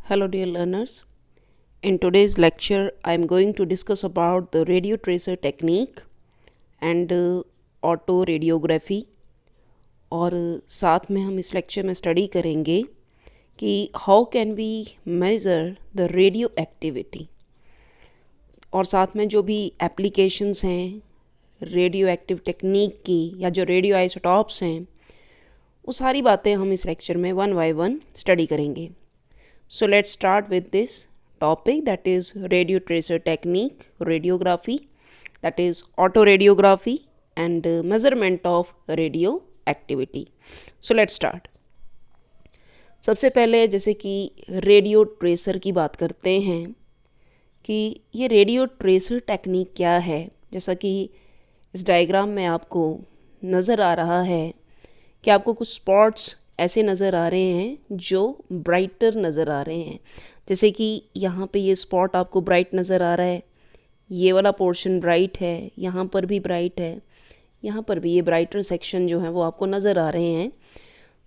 Hello dear learners. In today's lecture I am going to discuss about the radio tracer technique and auto radiography और साथ में हम इस lecture में study करेंगे कि how can we measure the radio activity और साथ में जो भी एप्लीकेशंस हैं रेडियो एक्टिव टेक्निक की या जो रेडियो आइसोटॉप्स हैं वो सारी बातें हम इस लेक्चर में वन बाय वन स्टडी करेंगे. So let's start with this topic, that is radio tracer technique, radiography, that is autoradiography and measurement of radio activity. So let's start. सबसे पहले जैसे कि रेडियो ट्रेसर की बात करते हैं कि ये रेडियो ट्रेसर टेक्निक क्या है. जैसा कि इस डायग्राम में आपको नज़र आ रहा है कि आपको कुछ स्पॉट्स ऐसे नज़र आ रहे हैं जो ब्राइटर नज़र आ रहे हैं. जैसे कि यहाँ पे ये स्पॉट आपको ब्राइट नज़र आ रहा है, ये वाला पोर्शन ब्राइट है, यहाँ पर भी ब्राइट है, यहाँ पर भी ये ब्राइटर सेक्शन जो है वो आपको नज़र आ रहे हैं.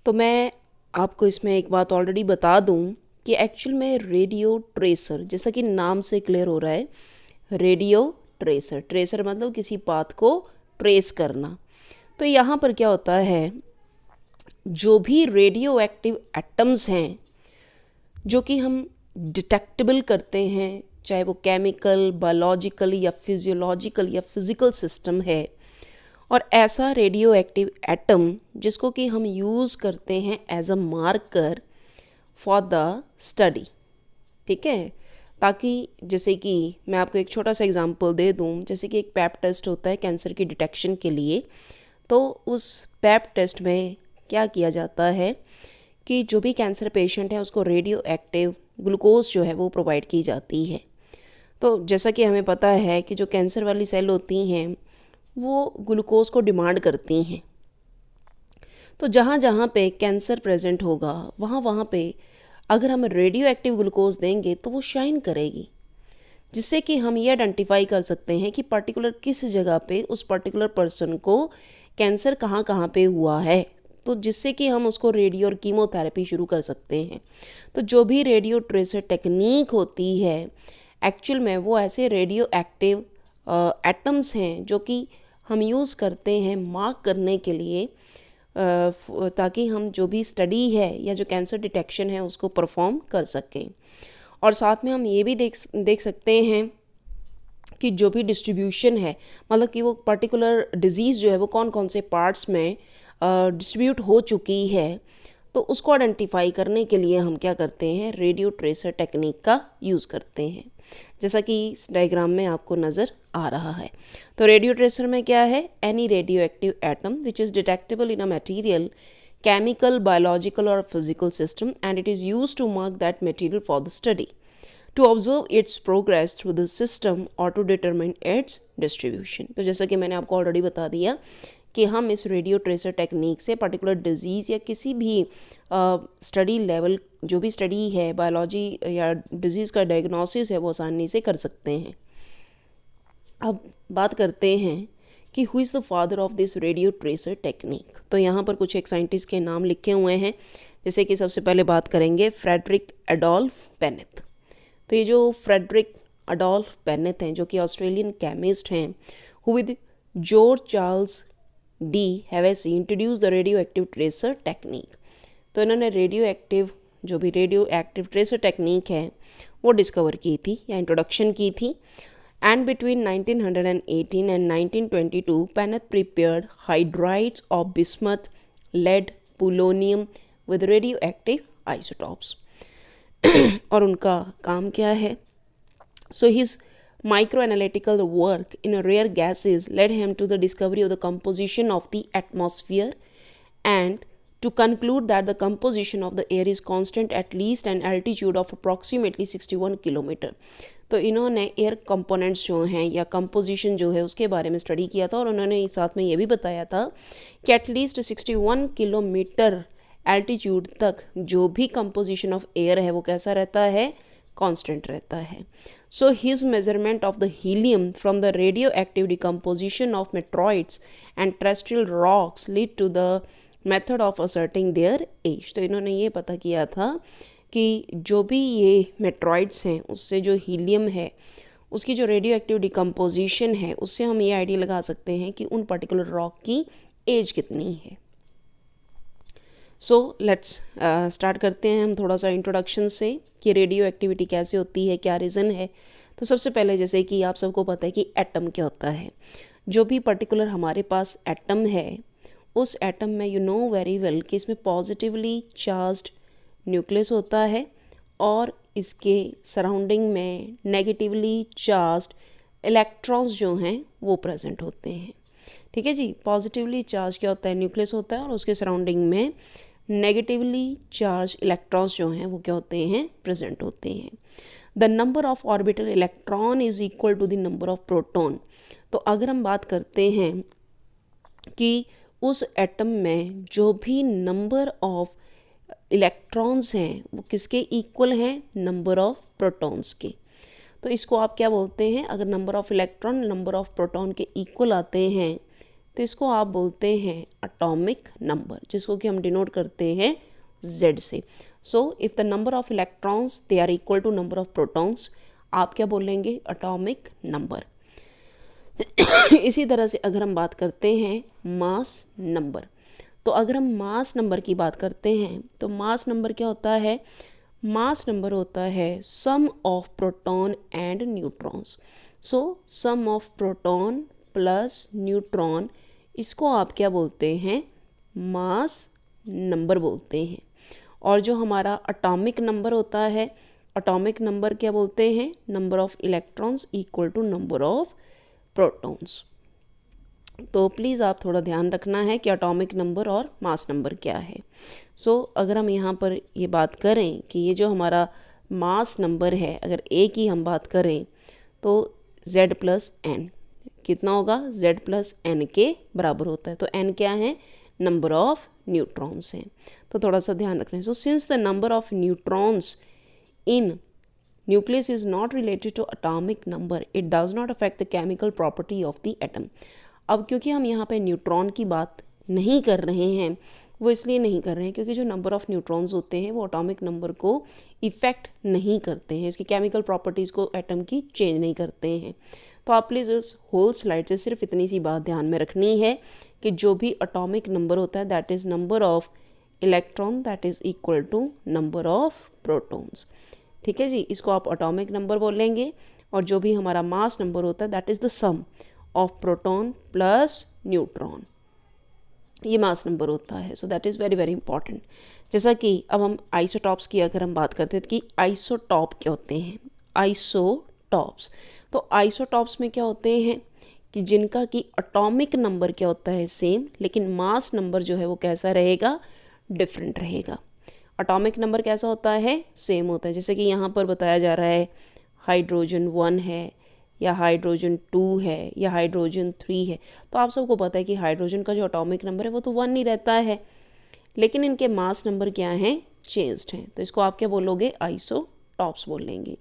तो मैं आपको इसमें एक बात ऑलरेडी बता दूँ कि एक्चुअल में रेडियो ट्रेसर, जैसा कि नाम से क्लियर हो रहा है, रेडियो ट्रेसर, ट्रेसर मतलब किसी पाथ को ट्रेस करना. तो यहाँ पर क्या होता है, जो भी रेडियो एक्टिव एटम्स हैं जो कि हम डिटेक्टेबल करते हैं, चाहे वो केमिकल, बायोलॉजिकल या फिजियोलॉजिकल या फिज़िकल सिस्टम है, और ऐसा रेडियो एक्टिव एटम जिसको कि हम यूज़ करते हैं as a marker for the study. ठीक है, ताकि जैसे कि मैं आपको एक छोटा सा एग्जांपल दे दूं, जैसे कि एक पैप टेस्ट होता है कैंसर की डिटेक्शन के लिए. तो उस पैप टेस्ट में क्या किया जाता है कि जो भी कैंसर पेशेंट है उसको रेडियो एक्टिव ग्लूकोज जो है वो प्रोवाइड की जाती है. तो जैसा कि हमें पता है कि जो कैंसर वाली सेल होती हैं वो ग्लूकोज को डिमांड करती हैं. तो जहाँ जहाँ पे कैंसर प्रेजेंट होगा वहाँ वहाँ पे अगर हम रेडियो एक्टिव ग्लूकोज देंगे तो वो शाइन करेगी, जिससे कि हम ये आइडेंटिफाई कर सकते हैं कि पर्टिकुलर किस जगह पे उस पर्टिकुलर पर्सन को कैंसर कहाँ कहाँ पे हुआ है, तो जिससे कि हम उसको रेडियो और कीमोथेरेपी शुरू कर सकते हैं. तो जो भी रेडियो ट्रेसर टेक्निक होती है एक्चुअल में वो ऐसे रेडियो एक्टिव एटम्स हैं जो कि हम यूज़ करते हैं मार्क करने के लिए, ताकि हम जो भी स्टडी है या जो कैंसर डिटेक्शन है उसको परफॉर्म कर सकें. और साथ में हम ये भी देख सकते हैं कि जो भी डिस्ट्रीब्यूशन है, मतलब कि वो पर्टिकुलर डिज़ीज़ जो है वो कौन कौन से पार्ट्स में डिस्ट्रीब्यूट हो चुकी है, तो उसको आइडेंटिफाई करने के लिए हम क्या करते हैं, रेडियो ट्रेसर टेक्निक का यूज़ करते हैं, जैसा कि इस डायग्राम में आपको नज़र आ रहा है. तो रेडियो ट्रेसर में क्या है, any radio active atom which is detectable in a material, chemical, biological और physical system, and it is use to mark that material for the study, to observe its progress through the system or to determine its distribution. तो जैसा कि मैंने आपको already बता दिया कि हम इस रेडियो ट्रेसर टेक्निक से पर्टिकुलर डिजीज़ या किसी भी स्टडी लेवल, जो भी स्टडी है बायोलॉजी या डिजीज़ का डायग्नोसिस है, वो आसानी से कर सकते हैं. अब बात करते हैं कि who is the father of this radio tracer technique. तो यहाँ पर कुछ एक साइंटिस्ट के नाम लिखे हुए हैं, जैसे कि सबसे पहले बात करेंगे फ्रेडरिक एडोल्फ बेनेथ. तो ये जो फ्रेडरिक एडोल्फ बेनेथ हैं जो कि ऑस्ट्रेलियन केमिस्ट हैं, who with George Charles de Hevesy introduce the radio active tracer technique. तो इन्होंने रेडियो एक्टिव, जो भी रेडियो एक्टिव ट्रेसर टेक्निक है वो डिस्कवर की थी या इंट्रोडक्शन की थी. And between 1918 and 1922 Paneth prepared hydrides of bismuth, lead, polonium with radio active isotopes. और उनका काम क्या है, so his microanalytical work in rare gases led him to the discovery of the composition of the atmosphere and to conclude that the composition of the air is constant at least an altitude of approximately 61 kilometre. तो इन्होंने air components जो हैं या composition जो है उसके बारे में स्टडी किया था, और उन्होंने साथ में ये भी बताया था कि एटलीस्ट 61 किलोमीटर एल्टीट्यूड तक जो भी कंपोजिशन ऑफ एयर है वो कैसा रहता है, कांस्टेंट रहता है. So his measurement of the helium from the radioactive decomposition of meteoroids and terrestrial rocks lead to the method of ascertaining their age. तो इन्होंने ये पता किया था कि जो भी ये मेट्रॉइड्स हैं उससे जो हीलियम है उसकी जो रेडियो एक्टिव डिकम्पोजिशन है उससे हम ये आइडिया लगा सकते हैं कि उन पर्टिकुलर रॉक की एज कितनी है। सो लेट्स स्टार्ट करते हैं हम थोड़ा सा इंट्रोडक्शन से कि रेडियो एक्टिविटी कैसे होती है, क्या रीज़न है। तो सबसे पहले जैसे कि आप सबको पता है कि एटम क्या होता है। जो भी पर्टिकुलर हमारे पास एटम है उस एटम में यू नो वेरी वेल कि इसमें पॉजिटिवली चार्ज्ड न्यूक्लियस होता है और इसके सराउंडिंग में नेगेटिवली चार्ज्ड इलेक्ट्रॉन्स जो हैं वो प्रेजेंट होते हैं। ठीक है जी, पॉजिटिवली चार्ज क्या होता है, न्यूक्लियस होता है और उसके सराउंडिंग में नेगेटिवली चार्ज इलेक्ट्रॉन्स जो हैं वो क्या होते हैं, प्रेजेंट होते हैं। The number of orbital electron is equal to the number of proton. तो अगर हम बात करते हैं कि उस एटम में जो भी नंबर ऑफ इलेक्ट्रॉन्स हैं वो किसके इक्वल हैं, नंबर ऑफ प्रोटॉन्स के। तो इसको आप क्या बोलते हैं, अगर number of electron number of proton के इक्वल आते हैं तो इसको आप बोलते हैं एटॉमिक नंबर, जिसको कि हम डिनोट करते हैं Z से। So if the number of electrons they are equal to number of protons, आप क्या बोलेंगे, एटॉमिक नंबर। इसी तरह से अगर हम बात करते हैं मास नंबर, तो अगर हम मास नंबर की बात करते हैं तो मास नंबर क्या होता है, मास नंबर होता है sum of proton and neutrons. So sum of proton plus neutron, इसको आप क्या बोलते हैं, मास नंबर बोलते हैं। और जो हमारा एटॉमिक नंबर होता है, एटॉमिक नंबर क्या बोलते हैं, number of electrons equal to number of protons. तो प्लीज़ आप थोड़ा ध्यान रखना है कि एटॉमिक नंबर और मास नंबर क्या है। सो अगर हम यहाँ पर ये बात करें कि ये जो हमारा मास नंबर है, अगर ए की हम बात करें तो Z प्लस एन कितना होगा, Z प्लस एन के बराबर होता है। तो n क्या है, नंबर ऑफ न्यूट्रॉन्स हैं। तो थोड़ा सा ध्यान रखना है। So since the number of neutrons in nucleus is not related to atomic number, it does not affect the chemical property of the atom। अब क्योंकि हम यहाँ पे न्यूट्रॉन की बात नहीं कर रहे हैं, वो इसलिए नहीं कर रहे हैं क्योंकि जो नंबर ऑफ न्यूट्रॉन्स होते हैं वो एटॉमिक नंबर को इफ़ेक्ट नहीं करते हैं, इसकी केमिकल प्रॉपर्टीज़ को एटम की चेंज नहीं करते हैं। तो आप प्लीज़ इस होल स्लाइड से सिर्फ इतनी सी बात ध्यान में रखनी है कि जो भी एटॉमिक नंबर होता है that is number of electron that is equal to number of protons. ठीक है जी, इसको आप एटॉमिक नंबर बोलेंगे। और जो भी हमारा मास नंबर होता है that is the sum of proton plus neutron, ये मास नंबर होता है। So that is very very important. जैसा कि अब हम आइसोटॉप्स की अगर हम बात करते हैं कि आइसोटॉप क्या होते हैं, आइसोटॉप्स। तो आइसोटॉप्स में क्या होते हैं कि जिनका कि एटॉमिक नंबर क्या होता है, सेम, लेकिन मास नंबर जो है वो कैसा रहेगा, डिफरेंट रहेगा। एटॉमिक नंबर कैसा होता है, सेम होता है। जैसे कि यहाँ पर बताया जा रहा है हाइड्रोजन 1 है या हाइड्रोजन 2 है या हाइड्रोजन 3 है। तो आप सबको पता है कि हाइड्रोजन का जो एटॉमिक नंबर है वो तो 1 ही रहता है, लेकिन इनके मास नंबर क्या हैं, चेंज्ड हैं। तो इसको आप क्या बोलोगे, आइसोटॉप्स बोलेंगे।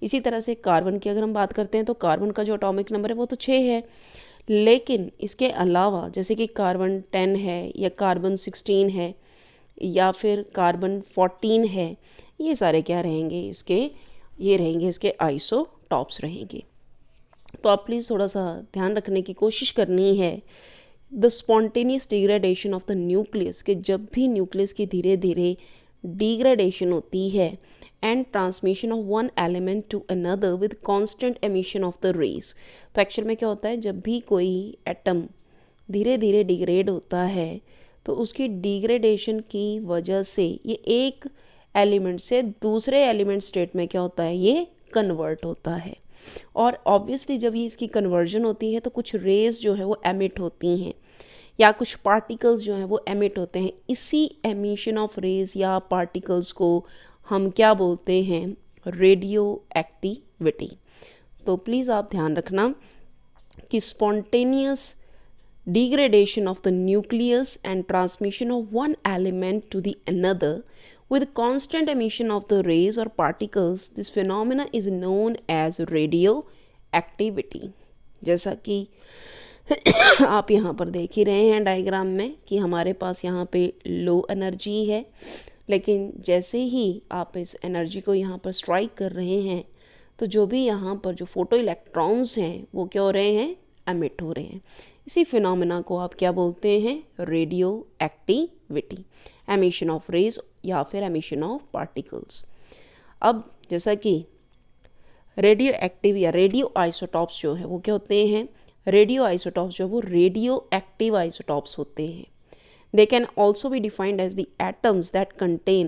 इसी तरह से कार्बन की अगर हम बात करते हैं तो कार्बन का जो एटॉमिक नंबर है वो तो 6 है, लेकिन इसके अलावा जैसे कि कार्बन 10 है या कार्बन 16 है या फिर कार्बन 14 है, ये सारे क्या रहेंगे, इसके ये रहेंगे, इसके आइसोटॉप्स रहेंगे। तो आप प्लीज़ थोड़ा सा ध्यान रखने की कोशिश करनी है the spontaneous degradation of the nucleus, कि जब भी न्यूक्लियस की धीरे धीरे डिग्रेडेशन होती है and transmission of one element to another with constant emission of the rays. तो एक्चुअल में क्या होता है, जब भी कोई एटम धीरे धीरे डिग्रेड होता है तो उसकी डिग्रेडेशन की वजह से ये एक एलिमेंट से दूसरे एलिमेंट स्टेट में क्या होता है, ये कन्वर्ट होता है। और ऑब्वियसली जब ये इसकी कन्वर्जन होती है तो कुछ रेज जो है वो एमिट होती हैं या कुछ पार्टिकल्स जो हैं वो एमिट होते हैं। इसी एमिशन ऑफ रेज या पार्टिकल्स को हम क्या बोलते हैं, रेडियो एक्टिविटी। तो प्लीज़ आप ध्यान रखना कि spontaneous degradation of the nucleus and transmission of one element to the another with constant emission of the rays or particles, this phenomena is known as radioactivity। जैसा कि आप यहाँ पर देख ही रहे हैं डायग्राम में कि हमारे पास यहाँ पे लो एनर्जी है, लेकिन जैसे ही आप इस एनर्जी को यहाँ पर स्ट्राइक कर रहे हैं तो जो भी यहाँ पर जो फोटो इलेक्ट्रॉन्स हैं वो क्या हो रहे हैं, एमिट हो रहे हैं। इसी फिनोमेना को आप क्या बोलते हैं, radio activity, emission of rays या फिर एमिशन ऑफ पार्टिकल्स। अब जैसा कि रेडियो एक्टिव या रेडियो आइसोटॉप्स जो है वो क्या होते हैं, रेडियो आइसोटॉप्स जो वो रेडियो एक्टिव आइसोटॉप्स होते हैं। They can also be defined as the atoms that contain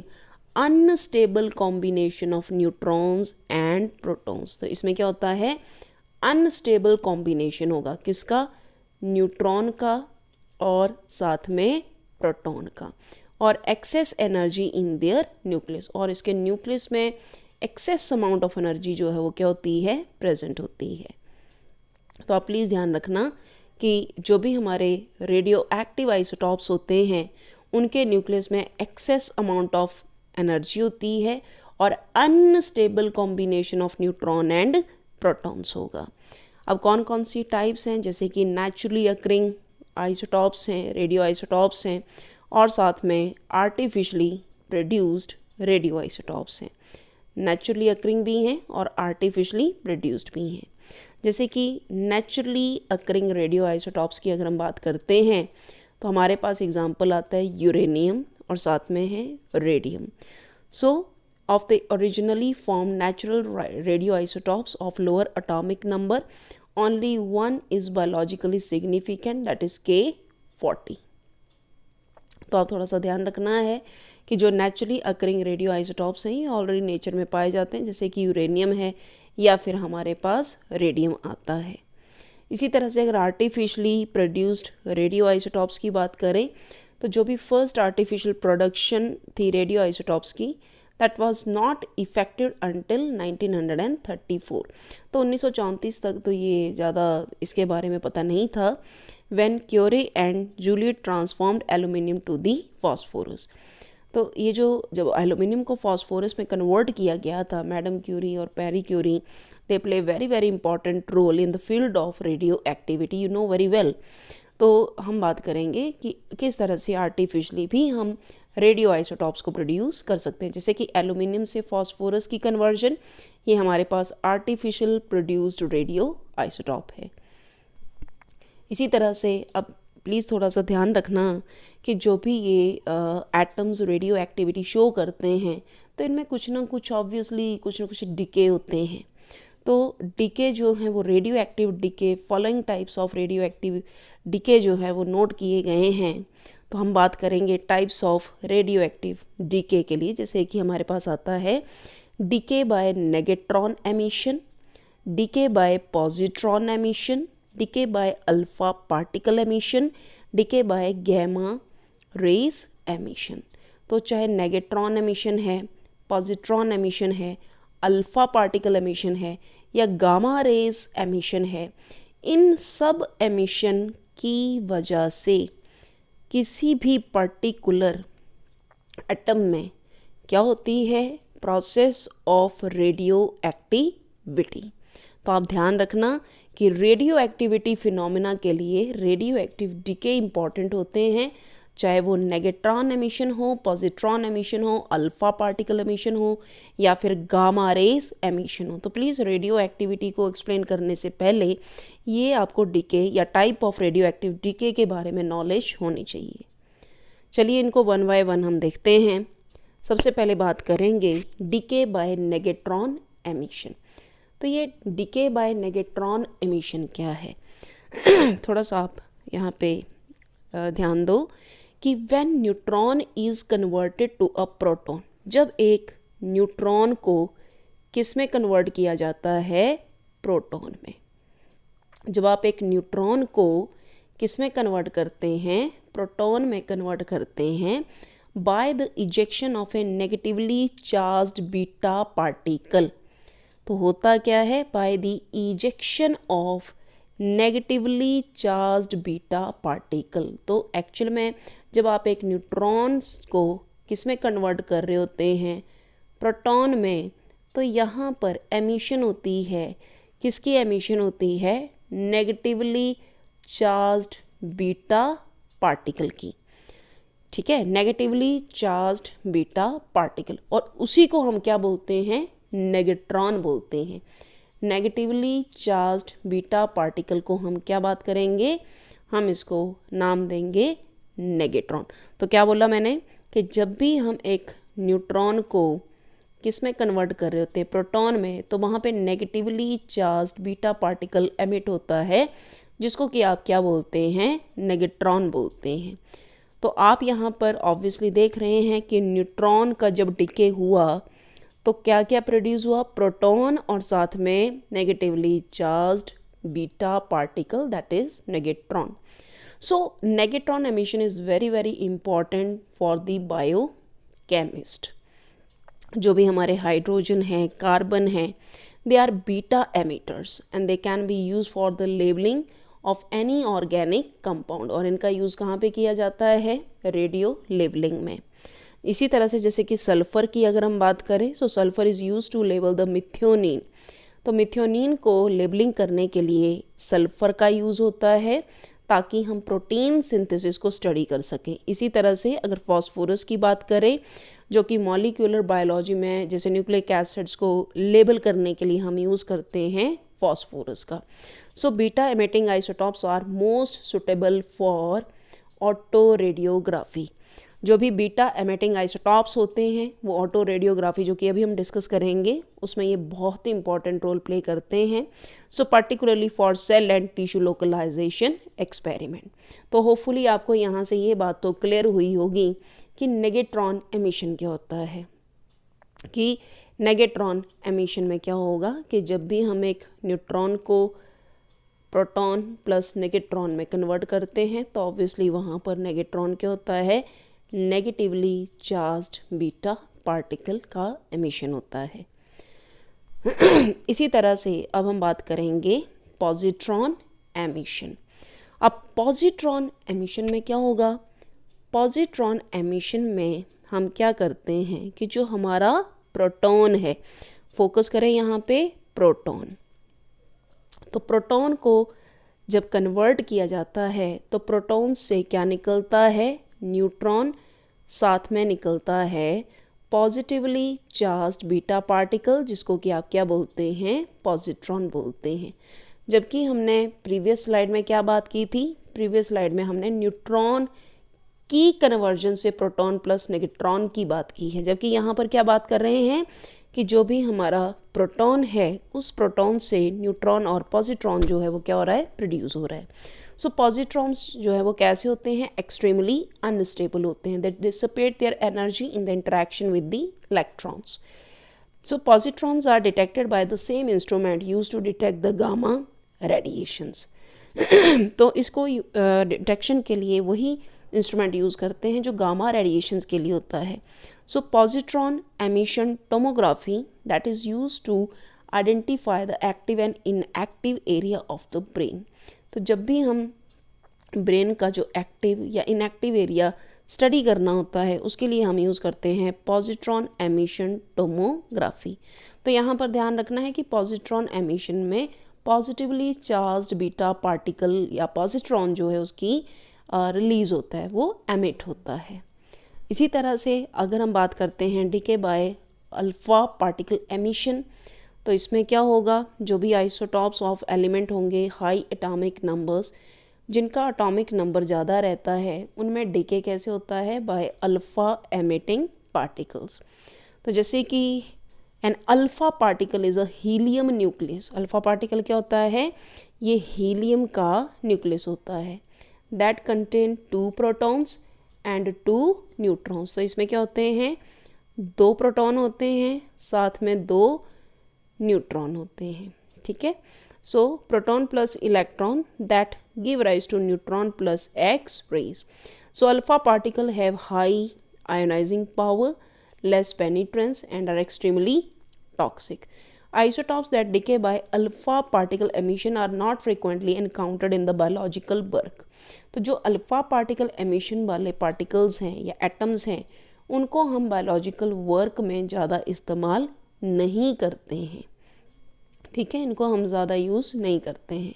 unstable combination of neutrons and protons। तो इसमें क्या होता है, unstable combination होगा किसका, न्यूट्रॉन का और साथ में प्रोटॉन का, और excess energy in their nucleus, और इसके न्यूक्लियस में एक्सेस अमाउंट ऑफ एनर्जी जो है वो क्या होती है, प्रेजेंट होती है। तो आप प्लीज़ ध्यान रखना कि जो भी हमारे रेडियो एक्टिव आइसोटॉप्स होते हैं उनके न्यूक्लियस में एक्सेस अमाउंट ऑफ एनर्जी होती है और unstable combination of neutron and protons होगा। अब कौन कौन सी टाइप्स हैं, जैसे कि नेचुरली अकरिंग आइसोटॉप्स हैं, रेडियो आइसोटॉप्स हैं, और साथ में आर्टिफिशली प्रोड्यूस्ड रेडियो आइसोटॉप्स हैं। नेचुरली अकरिंग भी हैं और आर्टिफिशली प्रोड्यूस्ड भी हैं। जैसे कि नेचुरली अकरिंग रेडियो आइसोटॉप्स की अगर हम बात करते हैं तो हमारे पास एग्जांपल आता है यूरेनियम और साथ में है radium. So of the originally form natural radio isotopes of lower atomic number only one is biologically significant, that is K40। तो आप थोड़ा सा ध्यान रखना है कि जो नेचुरली अकरिंग रेडियो आइसोटॉप्स हैं ये ऑलरेडी नेचर में पाए जाते हैं, जैसे कि यूरेनियम है या फिर हमारे पास रेडियम आता है। इसी तरह से अगर आर्टिफिशली प्रोड्यूस्ड रेडियो आइसोटॉप्स की बात करें तो जो भी फर्स्ट आर्टिफिशियल प्रोडक्शन थी रेडियो आइसोटॉप्स की, that was not affected until 1934। तो 1934 तक तो ये ज़्यादा इसके बारे में पता नहीं था। When Curie and Joliot transformed aluminium to the phosphorus. तो ये जो जब एल्यूमिनियम को फॉस्फोरस में कन्वर्ट किया गया था, मैडम क्यूरी और Pierre Curie, they play very very important role in the field of radio activity, you know very well. तो हम बात करेंगे कि किस तरह से आर्टिफिशली भी हम रेडियो आइसोटॉप्स को प्रोड्यूस कर सकते हैं। जैसे कि एल्यूमिनियम से फॉस्फोरस की कन्वर्जन, ये हमारे पास आर्टिफिशियल प्रोड्यूस्ड रेडियो आइसोटॉप है। इसी तरह से अब प्लीज़ थोड़ा सा ध्यान रखना कि जो भी ये एटम्स रेडियो एक्टिविटी शो करते हैं तो इनमें कुछ ना कुछ ऑब्वियसली कुछ ना कुछ डिके होते हैं। तो डिके जो है वो radio active decay, following types of radio active decay जो है वो नोट किए गए हैं। तो हम बात करेंगे types of radio active decay के लिए, जैसे कि हमारे पास आता है decay by negatron emission, decay by positron emission, decay by alpha particle emission, decay by gamma rays emission. तो चाहे नेगेट्रॉन एमिशन है, पॉजिट्रॉन एमिशन है, अल्फा पार्टिकल एमिशन है या गामा रेज एमिशन है, इन सब एमिशन की वजह से किसी भी पर्टिकुलर एटम में क्या होती है, प्रोसेस ऑफ रेडियो एक्टिविटी। तो आप ध्यान रखना कि रेडियो एक्टिविटी फिनोमेना के लिए रेडियो एक्टिव डिके इंपॉर्टेंट होते हैं, चाहे वो नेगेट्रॉन एमिशन हो, पॉजिट्रॉन एमिशन हो, अल्फा पार्टिकल एमिशन हो या फिर गामा रेज एमिशन हो। तो प्लीज़ रेडियो एक्टिविटी को एक्सप्लेन करने से पहले ये आपको डिके या type of radio active decay के बारे में नॉलेज होनी चाहिए। चलिए इनको वन बाय वन हम देखते हैं। सबसे पहले बात करेंगे डिके बाय नेगेट्रॉन एमिशन। तो ये डिके बाय नेगेट्रॉन एमिशन क्या है थोड़ा सा आप यहाँ पे ध्यान दो कि when neutron is converted to a proton, जब एक न्यूट्रॉन को किस में कन्वर्ट किया जाता है, प्रोटॉन में। जब आप एक न्यूट्रॉन को किस में कन्वर्ट करते हैं, प्रोटॉन में कन्वर्ट करते हैं by the ejection of A negatively charged beta particle. तो होता क्या है, by the ejection of negatively charged beta particle. तो एक्चुअल में जब आप एक न्यूट्रॉन को किस में कन्वर्ट कर रहे होते हैं, प्रोटॉन में, तो यहाँ पर एमिशन होती है, किसकी एमिशन होती है, नेगेटिवली चार्ज्ड बीटा पार्टिकल की। ठीक है, नेगेटिवली चार्ज्ड बीटा पार्टिकल, और उसी को हम क्या बोलते हैं, नेगेट्रॉन बोलते हैं। नेगेटिवली चार्ज्ड बीटा पार्टिकल को हम क्या बात करेंगे, हम इसको नाम देंगे नेगेट्रॉन। तो क्या बोला मैंने कि जब भी हम एक न्यूट्रॉन को किस में कन्वर्ट कर रहे होते हैं, प्रोटॉन में, तो वहाँ पे negatively charged beta particle emit होता है, जिसको कि आप क्या बोलते हैं, नेगेट्रॉन बोलते हैं। तो आप यहाँ पर ऑब्वियसली देख रहे हैं कि न्यूट्रॉन का जब डिके हुआ तो क्या क्या प्रोड्यूस हुआ, प्रोटॉन और साथ में negatively charged beta particle, that is negatron. So negatron emission is very very important for the biochemist. जो भी हमारे हाइड्रोजन हैं, कार्बन हैं, they are beta emitters and they can be use for the labelling of any organic compound. और इनका use कहाँ पे किया जाता है, रेडियो लेबलिंग में। इसी तरह से जैसे कि सल्फ़र की अगर हम बात करें, so sulphur is use to label the methionine. तो मिथ्योनिन को लेबलिंग करने के लिए सल्फ़र का यूज़ होता है ताकि हम प्रोटीन सिंथेसिस को स्टडी कर सकें। इसी तरह से अगर फॉस्फोरस की बात करें, जो कि मॉलिक्यूलर बायोलॉजी में जैसे न्यूक्लिक एसिड्स को लेबल करने के लिए हम यूज़ करते हैं फॉस्फोरस का। So beta emitting isotopes are most suitable for auto radiography. जो भी बीटा एमिटिंग आइसोटॉप्स होते हैं वो ऑटो रेडियोग्राफी, जो कि अभी हम डिस्कस करेंगे, उसमें ये बहुत ही इंपॉर्टेंट रोल प्ले करते हैं। So particularly for cell and tissue localisation experiment. तो होपफुली आपको यहाँ से ये बात तो क्लियर हुई होगी कि नेगेट्रॉन एमिशन क्या होता है। कि नेगेट्रॉन एमिशन में क्या होगा कि जब भी हम एक न्यूट्रॉन को प्रोटॉन प्लस नेगेट्रॉन में कन्वर्ट करते हैं तो ऑब्वियसली वहाँ पर नेगेट्रॉन क्या होता है, नेगेटिवली चार्ज्ड बीटा पार्टिकल का एमिशन होता है। इसी तरह से अब हम बात करेंगे पॉजिट्रॉन एमिशन। अब पॉजिट्रॉन एमिशन में क्या होगा, पॉजिट्रॉन एमिशन में हम क्या करते हैं कि जो हमारा प्रोटॉन है, फोकस करें यहाँ पे प्रोटॉन, तो प्रोटॉन को जब कन्वर्ट किया जाता है तो प्रोटॉन से क्या निकलता है, न्यूट्रॉन, साथ में निकलता है पॉजिटिवली चार्ज्ड बीटा पार्टिकल, जिसको कि आप क्या बोलते हैं, पॉजिट्रॉन बोलते हैं। जबकि हमने प्रीवियस स्लाइड में क्या बात की थी, प्रीवियस स्लाइड में हमने न्यूट्रॉन की कन्वर्जन से प्रोटॉन प्लस नेगेट्रॉन की बात की है, जबकि यहाँ पर क्या बात कर रहे हैं कि जो भी हमारा प्रोटॉन है उस प्रोटॉन से न्यूट्रॉन और पॉजिट्रॉन जो है वो क्या हो रहा है, प्रोड्यूस हो रहा है। सो पॉजिट्रॉन्स जो है वो कैसे होते हैं, एक्सट्रीमली अनस्टेबल होते हैं, that dissipate their energy in the interaction with the electrons. So positrons are detected by the same instrument use to detect the gamma radiations. तो इसको डिटेक्शन के लिए वही इंस्ट्रूमेंट यूज़ करते हैं जो गामा रेडिएशंस के लिए होता है। So positron emission tomography that is use to identify the active and inactive area of the brain. तो जब भी हम ब्रेन का जो एक्टिव या इनएक्टिव एरिया स्टडी करना होता है उसके लिए हम यूज़ करते हैं पॉजिट्रॉन एमिशन टोमोग्राफी। तो यहाँ पर ध्यान रखना है कि पॉजिट्रॉन एमिशन में पॉजिटिवली चार्ज्ड बीटा पार्टिकल या पॉजिट्रॉन जो है उसकी रिलीज़ होता है, वो एमिट होता है। इसी तरह से अगर हम बात करते हैं decay by alpha particle emission, तो इसमें क्या होगा, जो भी आइसोटॉप्स ऑफ एलिमेंट होंगे हाई एटॉमिक नंबर्स, जिनका एटॉमिक नंबर ज़्यादा रहता है उनमें डीके कैसे होता है, बाय अल्फ़ा एमिटिंग पार्टिकल्स। तो जैसे कि an alpha particle is a helium nucleus. Alpha particle क्या होता है, ये हीलियम का न्यूक्लियस होता है, that contain 2 protons and 2 neutrons. तो इसमें क्या होते हैं, 2 प्रोटॉन होते हैं, साथ में 2 न्यूट्रॉन होते हैं, ठीक है। So proton plus electron that give rise to neutron plus X rays. So alpha particle have high ionising power, less penetrance and are extremely toxic. Isotopes that decay by alpha particle emission are not frequently encountered in the biological work. तो जो alpha particle emission वाले particles हैं या atoms हैं उनको हम biological work में ज़्यादा इस्तेमाल नहीं करते हैं, ठीक है, इनको हम ज़्यादा यूज़ नहीं करते हैं।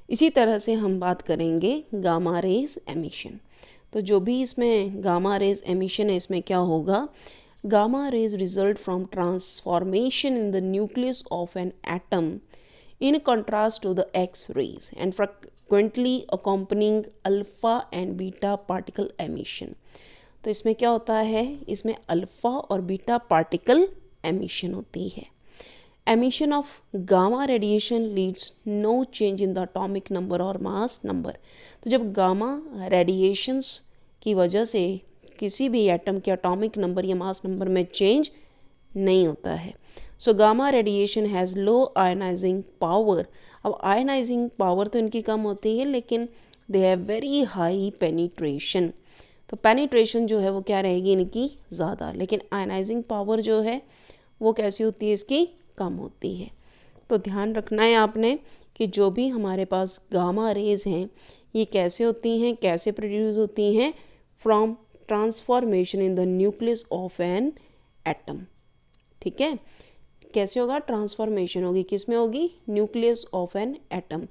इसी तरह से हम बात करेंगे गामा रेज एमिशन। तो जो भी इसमें गामा रेज एमिशन है इसमें क्या होगा, gamma rays result from transformation in the nucleus of an atom in contrast to the X rays and frequently accompanying alpha and beta particle emission। तो इसमें क्या होता है, इसमें अल्फ़ा और बीटा पार्टिकल एमिशन होती है। Emission of gamma radiation leads no change in the atomic number और मास नंबर। तो जब गामा रेडिएशंस की वजह से किसी भी एटम के एटॉमिक नंबर या मास नंबर में चेंज नहीं होता है। So gamma radiation has low ionising power. अब आयनाइजिंग पावर तो इनकी कम होती है लेकिन they have very high penetration. तो पेनिट्रेशन जो है वो क्या रहेगी इनकी ज़्यादा, लेकिन आयनाइजिंग पावर जो है वो कैसी होती है, इसकी कम होती है। तो ध्यान रखना है आपने कि जो भी हमारे पास गामा रेज हैं ये कैसे होती हैं, कैसे प्रोड्यूस होती हैं, from transformation in the nucleus of an atom. ठीक है, कैसे होगा, ट्रांसफॉर्मेशन होगी, किस में होगी, न्यूक्लियस ऑफ एन एटम।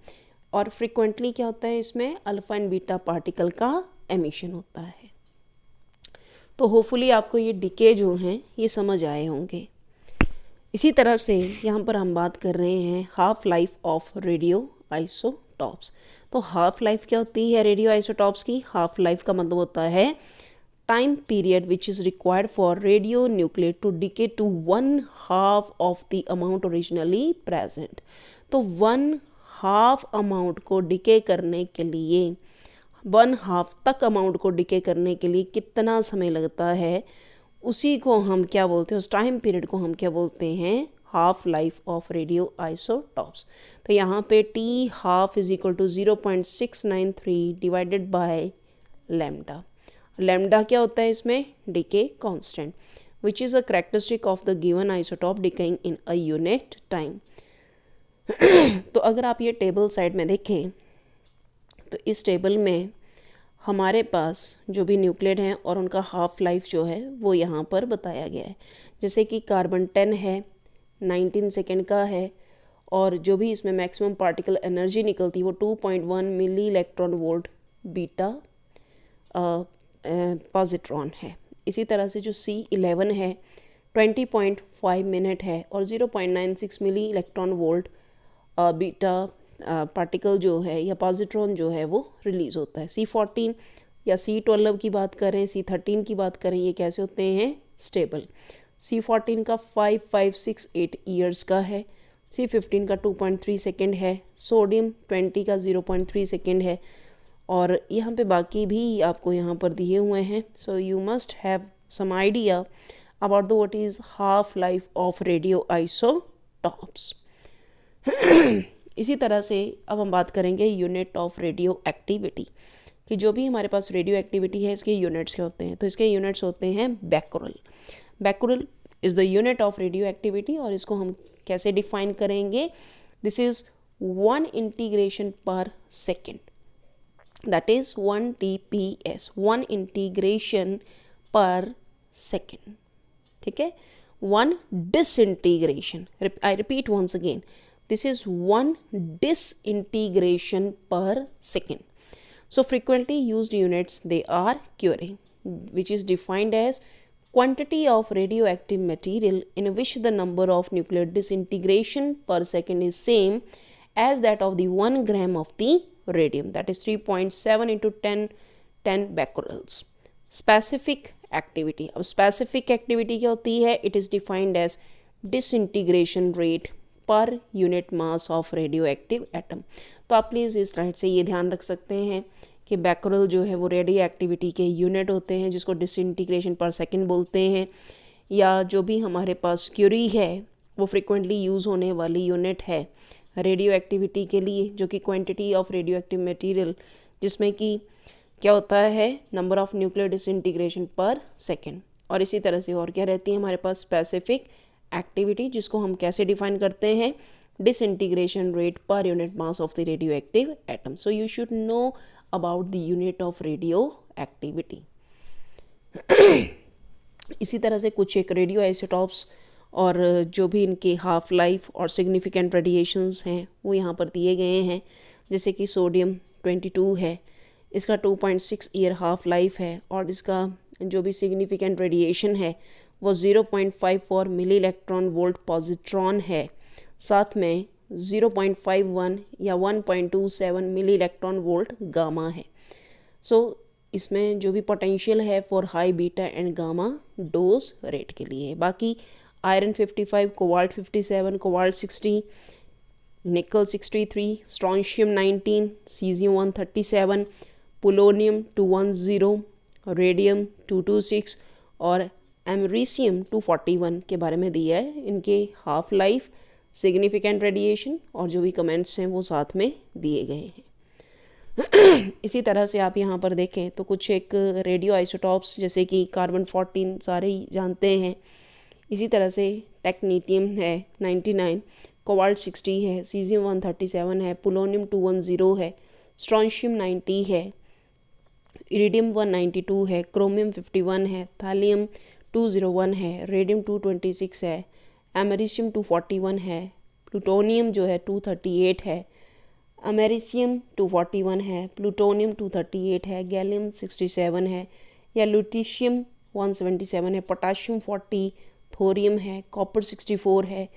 और फ्रिक्वेंटली क्या होता है इसमें, अल्फा एंड बीटा पार्टिकल का एमिशन होता है। तो होपफुली आपको ये डीके जो हैं ये समझ आए होंगे। इसी तरह से यहाँ पर हम बात कर रहे हैं half life of radio isotopes. तो हाफ लाइफ क्या होती है रेडियो आइसोटॉप्स की, हाफ लाइफ का मतलब होता है time period which is required for radionuclide to decay to 1/2 of the amount originally present। तो 1/2 अमाउंट को डिके करने के लिए, 1/2 तक अमाउंट को डिके करने के लिए कितना समय लगता है, उसी को हम क्या बोलते हैं, उस टाइम पीरियड को हम क्या बोलते हैं, half life of radio isotopes. तो यहाँ पे T half is equal to 0.693 divided by lambda. Lambda क्या होता है इसमें, decay constant, which is a characteristic of the given isotope decaying in a unit time. तो अगर आप ये टेबल साइड में देखें तो इस टेबल में हमारे पास जो भी न्यूक्लियड हैं और उनका हाफ लाइफ जो है वो यहाँ पर बताया गया है। जैसे कि कार्बन 10 है, 19 सेकेंड का है, और जो भी इसमें मैक्सिमम पार्टिकल एनर्जी निकलती है वो 2.1 milli electron volt beta positron है। इसी तरह से जो C11 है 20.5 मिनट है और 0.96 milli electron volt beta particle जो है या पॉजिट्रॉन जो है वो रिलीज़ होता है। C14 या C12 की बात करें, C13 की बात करें, ये कैसे होते हैं, स्टेबल। C14 का 5568 ईयर्स का है, C15 का 2.3 सेकेंड है, सोडियम 20 का 0.3 सेकेंड है, और यहाँ पे बाकी भी आपको यहाँ पर दिए हुए हैं। So you must have some idea about the what is half life of radio isotopes. इसी तरह से अब हम बात करेंगे यूनिट ऑफ रेडियो एक्टिविटी, कि जो भी हमारे पास रेडियो एक्टिविटी है इसके यूनिट्स क्या होते हैं। तो इसके यूनिट्स होते हैं becquerel. Becquerel is the unit of radio activity, और इसको हम कैसे डिफाइन करेंगे, this is 1 integration per second, that is 1 TPS, 1 integration per second। ठीक है, 1 disintegration, I repeat once again, this is 1 disintegration per second। So frequently used units, they are Curie, which is defined as quantity of radioactive material in which the number of nuclear disintegration per second is same as that of the 1 gram of the radium, that is 3.7 into 10 becquerels। Specific activity, अब specific activity क्या होती है, it is defined as disintegration rate per unit mass of radioactive atom। तो आप please इस slide से ये ध्यान रख सकते हैं कि बैक्यूरल जो है वो रेडियो एक्टिविटी के यूनिट होते हैं जिसको डिसइंटीग्रेशन पर सेकेंड बोलते हैं, या जो भी हमारे पास क्यूरी है वो फ्रिक्वेंटली यूज़ होने वाली यूनिट है रेडियो एक्टिविटी के लिए, जो कि quantity of radio active material, जिसमें कि क्या होता है, नंबर ऑफ न्यूक्लियर डिसइंटीग्रेशन पर सेकेंड। और इसी तरह से और क्या रहती है हमारे पास, स्पेसिफिक एक्टिविटी, जिसको हम कैसे डिफाइन करते हैं, disintegration rate per unit mass of the radio active atom. So you should know about the unit of radio activity. इसी तरह से कुछ एक रेडियो आइसोटॉप्स और जो भी इनके हाफ लाइफ और सिग्निफिकेंट रेडिएशंस हैं वो यहाँ पर दिए गए हैं। जैसे कि सोडियम 22 है, इसका 2.6 ईयर हाफ लाइफ है और इसका जो भी सिग्निफिकेंट रेडिएशन है वो 0.54 मिली इलेक्ट्रॉन वोल्ट पॉजिट्रॉन है, साथ में 0.51 या 1.27 मिली इलेक्ट्रॉन वोल्ट गामा है। सो इसमें जो भी पोटेंशियल है for high beta and gamma dose rate के लिए। बाकी आयरन 55, कोबाल्ट 57, कोबाल्ट 60, निकल 63, स्ट्रॉन्शियम 19, सीजियम 137, पोलोनियम 210, रेडियम 226 और एमरीसियम 241 के बारे में दिया है। इनके हाफ लाइफ, सिग्निफिकेंट रेडिएशन और जो भी कमेंट्स हैं वो साथ में दिए गए हैं। इसी तरह से आप यहाँ पर देखें तो कुछ एक रेडियो आइसोटॉप्स जैसे कि कार्बन 14 सारे ही जानते हैं। इसी तरह से टेक्नीटियम है 99, कोबाल्ट 60 है, सीजियम 137 है, पोलोनियम 210 है, स्ट्रॉन्शियम 90 है, इरिडियम 192 है, क्रोमियम 51 है, थैलियम 201 है, रेडियम 226 है, एमरीशियम 241 है, प्लूटोनियम जो है 238 है, अमेरिशियम 241 है, प्लूटोनियम 238 है, गैलियम 67 है या लुटीशियम 177 है, पोटाशियम 40, थोरियम है, कॉपर 64 है,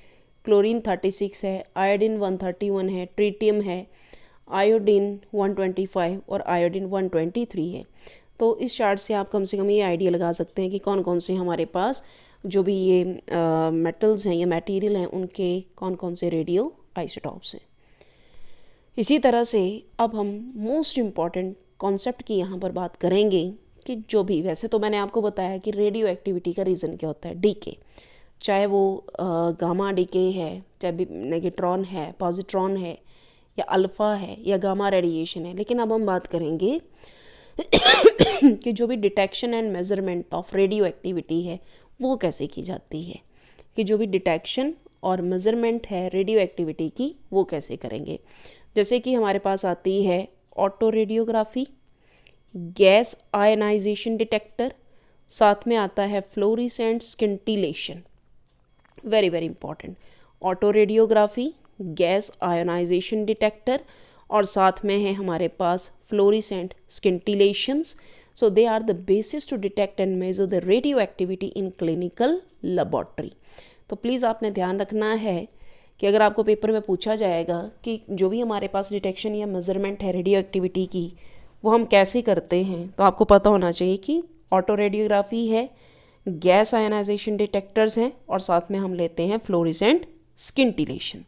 क्लोरीन 36 है, आयोडीन 131 है, ट्रीटियम है, आयोडीन 125 और आयोडीन 123 है। तो इस चार्ट से आप कम से कम ये आइडिया लगा सकते हैं कि कौन कौन से हमारे पास जो भी ये मेटल्स हैं या मटेरियल हैं उनके कौन कौन से रेडियो आइसोटॉप्स हैं। इसी तरह से अब हम मोस्ट इम्पॉर्टेंट कॉन्सेप्ट की यहाँ पर बात करेंगे कि जो भी, वैसे तो मैंने आपको बताया कि रेडियो एक्टिविटी का रीज़न क्या होता है, डीके, चाहे वो गामा डीके है, चाहे नेगेट्रॉन है, पॉजिट्रॉन है या अल्फ़ा है या गामा रेडिएशन है। लेकिन अब हम बात करेंगे कि जो भी detection and measurement of radio activity है वो कैसे की जाती है, कि जो भी डिटेक्शन और मेजरमेंट है रेडियो एक्टिविटी की वो कैसे करेंगे। जैसे कि हमारे पास आती है auto radiography, gas ionisation detector, साथ में आता है fluorescent scintillation. Very very important, auto radiography, gas ionisation detector और साथ में है हमारे पास fluorescent scintillations. So they are the basis to detect and measure the radio activity in clinical laboratory. तो प्लीज़ आपने ध्यान रखना है कि अगर आपको पेपर में पूछा जाएगा कि जो भी हमारे पास डिटेक्शन या मेजरमेंट है रेडियो एक्टिविटी की वो हम कैसे करते हैं, तो आपको पता होना चाहिए कि ऑटो रेडियोग्राफी है, गैस आयनाइजेशन डिटेक्टर्स हैं और साथ में हम लेते हैं फ्लोरिसेंट स्किंटिलेशन।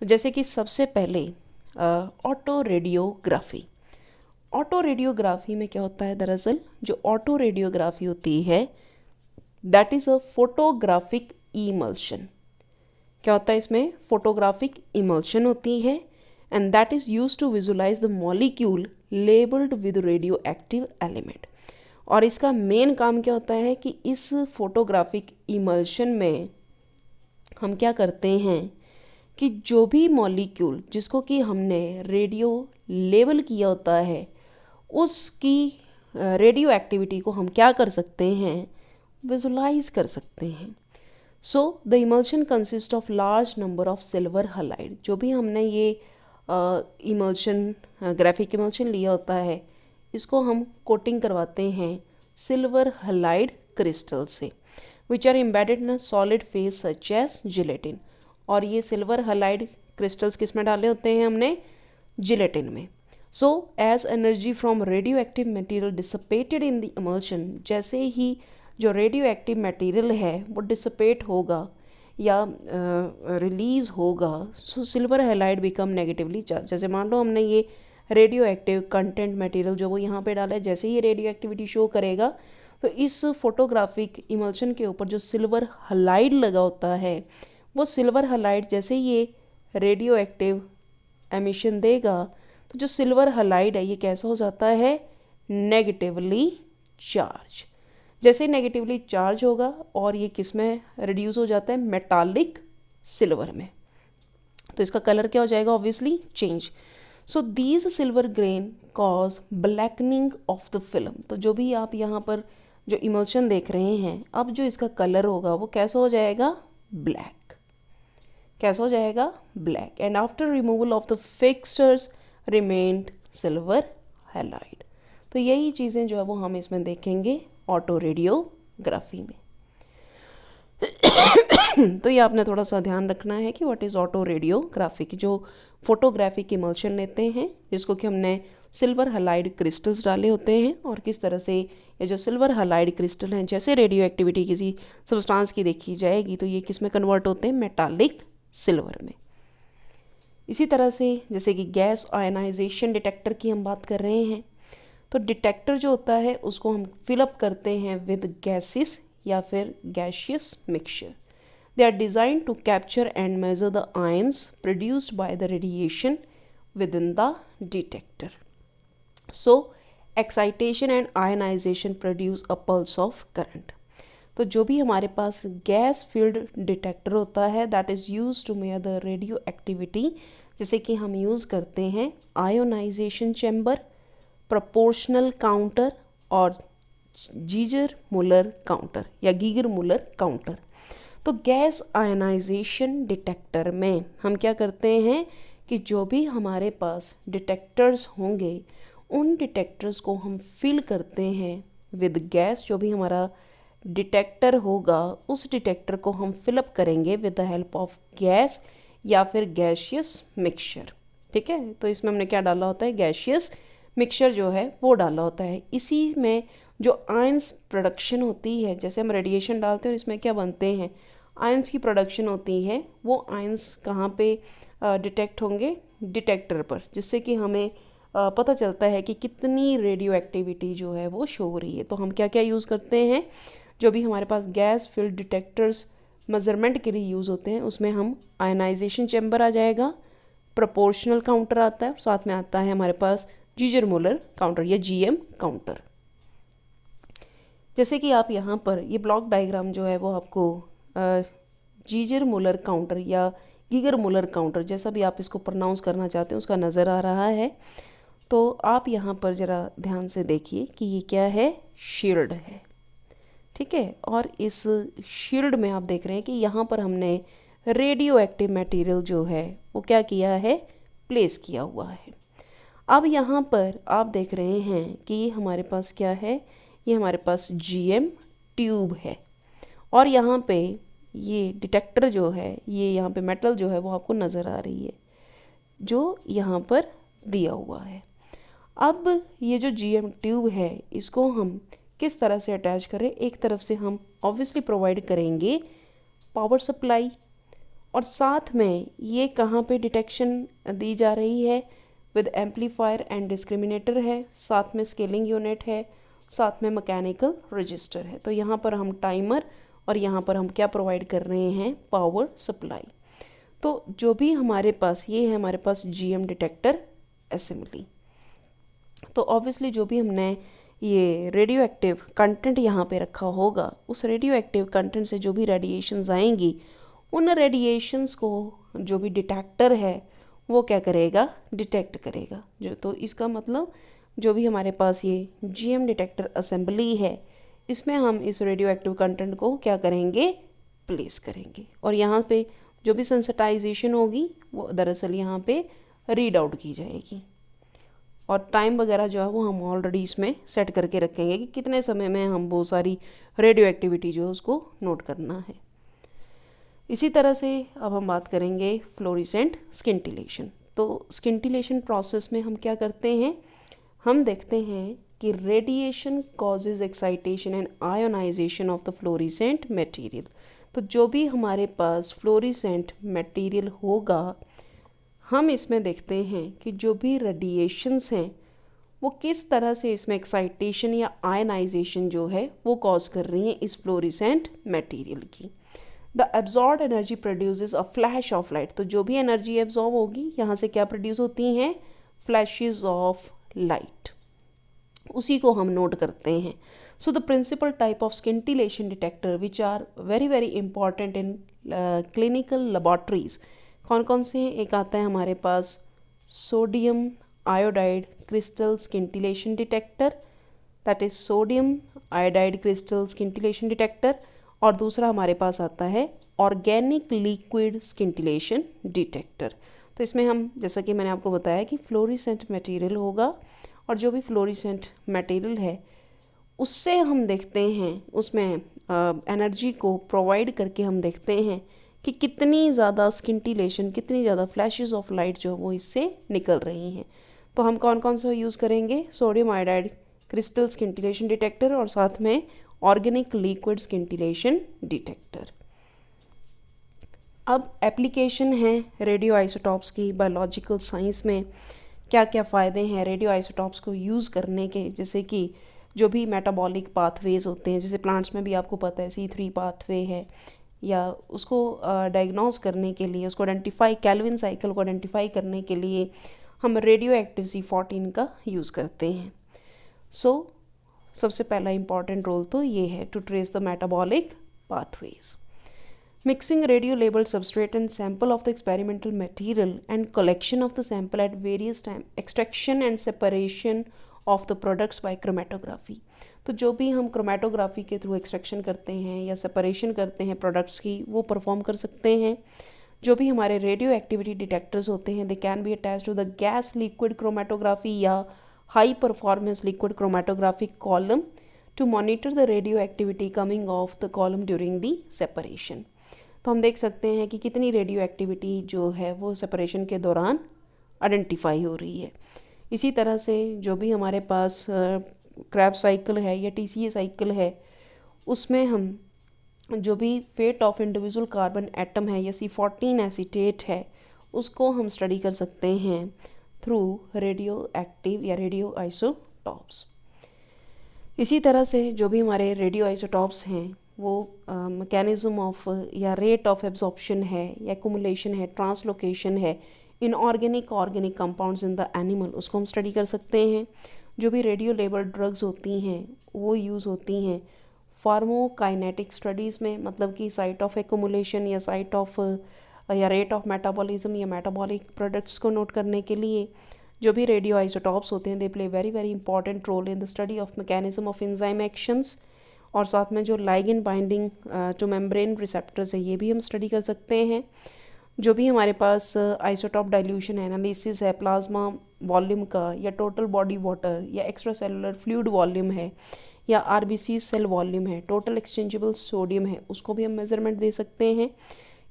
तो जैसे कि सबसे पहले ऑटो रेडियोग्राफी। ऑटो रेडियोग्राफी में क्या होता है, दरअसल जो ऑटो रेडियोग्राफी होती है that is a photographic emulsion. क्या होता है इसमें, फोटोग्राफिक इमल्शन होती है and that is use to visualise the molecule labelled with radio active element. और इसका मेन काम क्या होता है कि इस फोटोग्राफिक इमल्शन में हम क्या करते हैं कि जो भी मॉलिक्यूल जिसको कि हमने रेडियो लेबल किया होता है उसकी रेडियो एक्टिविटी को हम क्या कर सकते हैं, विजुलाइज कर सकते हैं। So the emulsion consist of large number of silver halide. जो भी हमने ये इमल्शन ग्राफिक इमल्शन लिया होता है इसको हम कोटिंग करवाते हैं सिल्वर हलाइड क्रिस्टल से which are embedded in a solid phase such as gelatin. और ये सिल्वर हलाइड क्रिस्टल्स किस में डाले होते हैं हमने, जिलेटिन में। So as energy from radio active material dissipated in the emulsion, जैसे ही जो रेडियो एक्टिव मटीरियल है वो डिसिपेट होगा या रिलीज़ होगा, so silver halide become negatively charge. जैसे मान लो हमने ये रेडियो एक्टिव कंटेंट मटेरियल जो वो यहाँ पे डाला है, जैसे ही रेडियो एक्टिविटी शो करेगा तो इस फोटोग्राफिक इमल्शन के ऊपर जो सिल्वर हैलाइड लगा होता है वो सिल्वर हैलाइड जैसे ही ये रेडियो एक्टिव एमिशन देगा तो जो सिल्वर हैलाइड है ये कैसा हो जाता है, नेगेटिवली चार्ज। जैसे नेगेटिवली चार्ज होगा और ये किस में रिड्यूस हो जाता है, मेटालिक सिल्वर में, तो इसका कलर क्या हो जाएगा, obviously change. So these silver grain cause blackening of the film. तो जो भी आप यहाँ पर जो इमल्शन देख रहे हैं, अब जो इसका कलर होगा वो कैसा हो जाएगा, ब्लैक। कैसा हो जाएगा, black. And after removal of the fixtures remained silver halide. तो यही चीज़ें जो है वो हम इसमें देखेंगे ऑटो रेडियोग्राफी में। तो ये आपने थोड़ा सा ध्यान रखना है कि व्हाट इज़ ऑटो रेडियोग्राफी, की जो फोटोग्राफिक इमल्शन लेते हैं जिसको कि हमने सिल्वर हैलाइड क्रिस्टल्स डाले होते हैं, और किस तरह से ये जो सिल्वर हैलाइड क्रिस्टल हैं जैसे रेडियो एक्टिविटी किसी सब्सटेंस की देखी जाएगी तो ये किस में कन्वर्ट होते हैं, मेटालिक सिल्वर में। इसी तरह से जैसे कि गैस आयनाइजेशन डिटेक्टर की हम बात कर रहे हैं, तो डिटेक्टर जो होता है उसको हम फिलअप करते हैं विद गैसेस या फिर gaseous mixture. They are design to capture and measure the ions produced by the radiation within the detector. So excitation and ionisation produce a pulse of current. तो जो भी हमारे पास gas field detector होता है that is use to measure the radio activity, जैसे कि हम use करते हैं आयोनाइजेशन चैम्बर, प्रोपोर्शनल काउंटर और जीजर मुलर काउंटर या गीगर मुलर काउंटर। तो गैस आयनाइजेशन डिटेक्टर में हम क्या करते हैं कि जो भी हमारे पास डिटेक्टर्स होंगे उन डिटेक्टर्स को हम फिल करते हैं विद गैस। जो भी हमारा डिटेक्टर होगा उस डिटेक्टर को हम फिलअप करेंगे with the help of gas या फिर गैशियस मिक्सचर। ठीक है, तो इसमें हमने क्या डाला होता है, गैशियस मिक्सचर जो है वो डाला होता है। इसी में जो आयंस प्रोडक्शन होती है, जैसे हम रेडिएशन डालते हैं और इसमें क्या बनते हैं, आयंस की प्रोडक्शन होती है, वो आयंस कहाँ पे डिटेक्ट होंगे, डिटेक्टर पर, जिससे कि हमें पता चलता है कि कितनी रेडियो एक्टिविटी जो है वो शो हो रही है। तो हम क्या क्या यूज़ करते हैं, जो भी हमारे पास गैस फील्ड डिटेक्टर्स मेजरमेंट के लिए यूज़ होते हैं उसमें हम आयनाइजेशन चैम्बर आ जाएगा, प्रोपोर्शनल काउंटर आता है, साथ में आता है हमारे पास जीजर मुलर काउंटर या जीएम काउंटर। जैसे कि आप यहाँ पर ये ब्लॉक डायग्राम जो है वो आपको जीजर मुलर काउंटर या गीगर मुलर काउंटर, जैसा भी आप इसको प्रोनाउंस करना चाहते हैं, उसका नज़र आ रहा है। तो आप यहाँ पर ज़रा ध्यान से देखिए कि ये क्या है, शील्ड है। ठीक है, और इस शील्ड में आप देख रहे हैं कि यहाँ पर हमने रेडियो एक्टिव मटेरियल जो है वो क्या किया है, प्लेस किया हुआ है। अब यहाँ पर आप देख रहे हैं कि ये हमारे पास क्या है, ये हमारे पास जीएम ट्यूब है, और यहाँ पे ये डिटेक्टर जो है, ये यहाँ पे मेटल जो है वो आपको नज़र आ रही है जो यहाँ पर दिया हुआ है। अब ये जो जीएम ट्यूब है इसको हम किस तरह से अटैच करें, एक तरफ से हम ऑब्वियसली प्रोवाइड करेंगे पावर सप्लाई, और साथ में ये कहाँ पे डिटेक्शन दी जा रही है, विद एम्पलीफायर एंड डिस्क्रिमिनेटर है, साथ में स्केलिंग यूनिट है, साथ में मैकेनिकल रजिस्टर है। तो यहाँ पर हम टाइमर और यहाँ पर हम क्या प्रोवाइड कर रहे हैं, पावर सप्लाई। तो जो भी हमारे पास ये है, हमारे पास जीएम डिटेक्टर असेंबली। तो ऑब्वियसली जो भी हमने ये रेडियो एक्टिव कंटेंट यहाँ पे रखा होगा, उस रेडियो एक्टिव कंटेंट से जो भी रेडिएशंस आएंगी उन रेडिएशंस को जो भी डिटेक्टर है वो क्या करेगा, डिटेक्ट करेगा। जो तो इसका मतलब जो भी हमारे पास ये जीएम डिटेक्टर असेंबली है इसमें हम इस रेडियो एक्टिव कंटेंट को क्या करेंगे, प्लेस करेंगे, और यहाँ पे जो भी सेंसिटाइजेशन होगी वो दरअसल यहाँ पे रीड आउट की जाएगी, और टाइम वगैरह जो है वो हम ऑलरेडी इसमें सेट करके रखेंगे कि कितने समय में हम वो सारी रेडियो एक्टिविटी जो है उसको नोट करना है। इसी तरह से अब हम बात करेंगे फ्लोरेसेंट स्किंटिलेशन। तो स्किंटिलेशन प्रोसेस में हम क्या करते हैं, हम देखते हैं कि radiation causes excitation and ionization of the fluorescent material. तो जो भी हमारे पास फ्लोरेसेंट मटेरियल होगा, हम इसमें देखते हैं कि जो भी रेडिएशंस हैं वो किस तरह से इसमें एक्साइटेशन या आयनाइजेशन जो है वो कॉज कर रही हैं इस फ्लोरेसेंट मटेरियल की। The absorb energy produces a flash of light. तो जो भी एनर्जी एब्जॉर्ब होगी यहाँ से क्या प्रोड्यूस होती हैं, फ्लैशेस ऑफ लाइट, उसी को हम नोट करते हैं। So the principal type of scintillation detector which are very very important in clinical laboratories, कौन कौन से हैं, एक आता है हमारे पास sodium iodide crystal scintillation detector, that is sodium iodide crystal scintillation detector, और दूसरा हमारे पास आता है ऑर्गेनिक लिक्विड स्किंटिलेशन डिटेक्टर। तो इसमें हम, जैसा कि मैंने आपको बताया कि फ्लोरेसेंट मटेरियल होगा और जो भी फ्लोरिसेंट मटेरियल है उससे हम देखते हैं, उसमें एनर्जी को प्रोवाइड करके हम देखते हैं कि कितनी ज़्यादा स्किंटिलेशन, कितनी ज़्यादा फ्लैशेस ऑफ लाइट जो वो इससे निकल रही हैं। तो हम कौन कौन सा यूज़ करेंगे? Sodium iodide crystal scintillation detector और साथ में ऑर्गेनिक लिक्विड स्किंटिलेशन डिटेक्टर। अब एप्लीकेशन है रेडियो आइसोटॉप्स की बायोलॉजिकल साइंस में। क्या क्या फ़ायदे हैं रेडियो आइसोटॉप्स को यूज़ करने के? जैसे कि जो भी मेटाबॉलिक पाथवेज होते हैं, जैसे प्लांट्स में भी आपको पता है C3 पाथवे है, या उसको डायग्नोज करने के लिए, उसको आइडेंटिफाई, कैल्विन साइकिल को आइडेंटिफाई करने के लिए हम रेडियो एक्टिव C14 का यूज़ करते हैं। सबसे पहला इम्पॉर्टेंट रोल तो ये है, to trace the metabolic pathways. Mixing radio-labeled substrate and sample of the experimental material and collection of the sample at various time, extraction and separation of the products by chromatography. तो जो भी हम chromatography के through extraction करते हैं या separation करते हैं प्रोडक्ट्स की, वो परफॉर्म कर सकते हैं। जो भी हमारे रेडियो एक्टिविटी डिटेक्टर्स होते हैं, they can be attach to the gas liquid chromatography या high performance liquid chromatographic column to monitor the radio activity coming off the column during the separation. तो हम देख सकते हैं कि कितनी रेडियो एक्टिविटी जो है वो सेपरेशन के दौरान आइडेंटिफाई हो रही है। इसी तरह से जो भी हमारे पास क्रैब्स साइकिल है या TCA साइकिल है, उसमें हम जो भी fate of individual carbon atom है या C14 एसीटेट है, उसको हम स्टडी कर सकते हैं थ्रू रेडियो एक्टिव या रेडियो आइसोटॉप्स। इसी तरह से जो भी हमारे रेडियो आइसोटॉप्स हैं वो मैकेनिज्म ऑफ या रेट ऑफ एब्जॉर्प्शन है या एक्युमुलेशन है, ट्रांसलोकेशन है in organic compounds in the animal, उसको हम स्टडी कर सकते हैं। जो भी रेडियो लेबल्ड ड्रग्स होती हैं वो यूज़ होती हैं फार्मोकाइनेटिक स्टडीज़ में, मतलब कि साइट ऑफ एक्युमुलेशन या साइट ऑफ या रेट ऑफ मेटाबॉलिज्म या मेटाबॉलिक प्रोडक्ट्स को नोट करने के लिए। जो भी रेडियो आइसोटॉप्स होते हैं, they play very very important role in the study of mechanism of enzyme actions, और साथ में जो लाइगेंड बाइंडिंग जो मेम्ब्रेन रिसेप्टर्स है, ये भी हम स्टडी कर सकते हैं। जो भी हमारे पास आइसोटॉप डाइल्यूशन एनालिसिस है प्लाज्मा वॉल्यूम का, या टोटल बॉडी वाटर या एक्स्ट्रा सेलुलर फ्लूइड वॉल्यूम है, या RBC सेल वॉल्यूम है, टोटल एक्सचेंजेबल सोडियम है, उसको भी हम मेजरमेंट दे सकते हैं।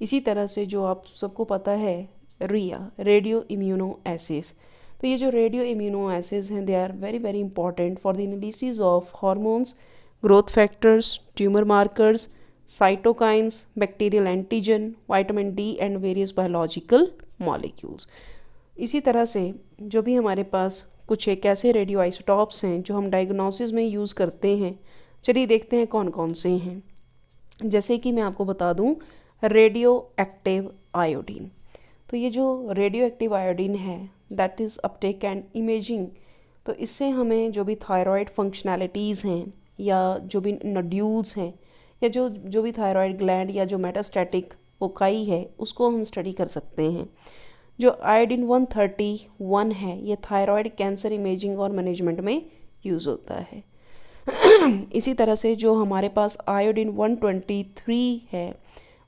इसी तरह से जो आप सबको पता है रिया रेडियो इम्यूनो एसेस, तो ये जो रेडियो इम्यूनो एसेस हैं, they are very very important for the analysis of hormones, growth factors, tumor markers, cytokines, bacterial antigen, vitamin D and various biological molecules. इसी तरह से जो भी हमारे पास कुछ एक ऐसे रेडियो आइसोटॉप्स हैं जो हम डायग्नोसिस में यूज़ करते हैं, चलिए देखते हैं कौन कौन से हैं। जैसे कि मैं आपको बता दूं, रेडियो एक्टिव आयोडीन। तो ये जो रेडियो एक्टिव आयोडीन है, that is Uptake and imaging. तो इससे हमें जो भी थायराइड फंक्शनैलिटीज़ हैं या जो भी नोड्यूल्स हैं या जो भी थायराइड ग्लैंड या जो मेटास्टैटिक पोकाई है, उसको हम स्टडी कर सकते हैं। जो आयोडीन 131 है, ये थायराइड कैंसर इमेजिंग और मैनेजमेंट में यूज़ होता है। इसी तरह से जो हमारे पास आयोडीन 123 है,